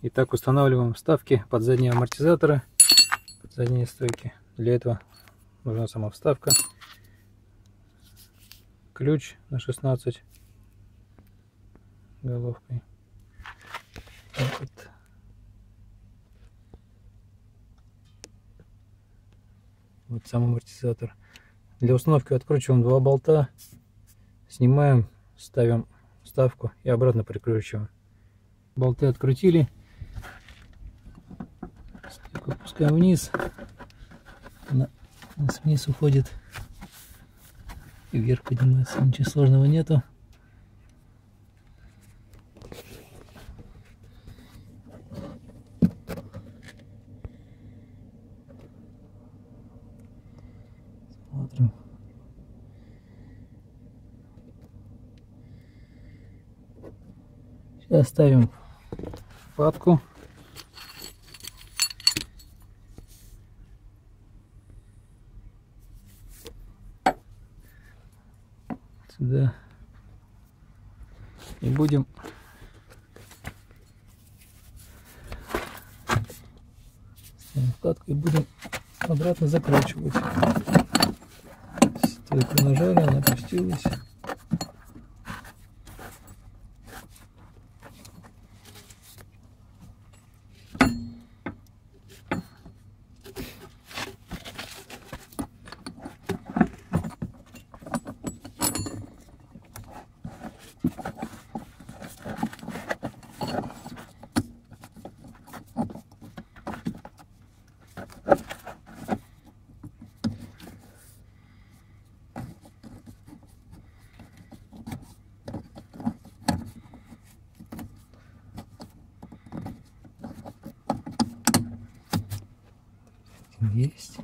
Итак, устанавливаем вставки под задние амортизаторы, под задние стойки. Для этого нужна сама вставка, ключ на 16 головкой. Вот сам амортизатор. Для установки откручиваем 2 болта, снимаем, ставим вставку и обратно прикручиваем. Болты открутили, опускаем вниз, вниз уходит и вверх поднимается, ничего сложного нету. Смотрим. Сейчас ставим папку. Сюда. И будем ставим вкладку и будем обратно закручивать. Стойку нажали, она опустилась. Есть.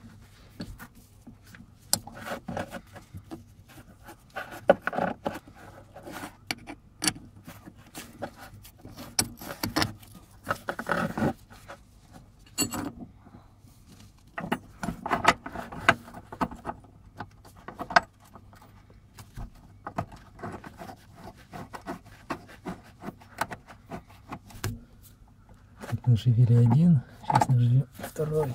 Наживили один, сейчас наживим второй.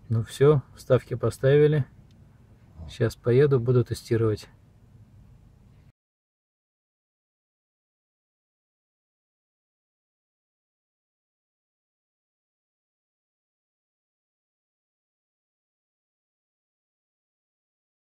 Ну все, вставки поставили. Сейчас поеду, буду тестировать.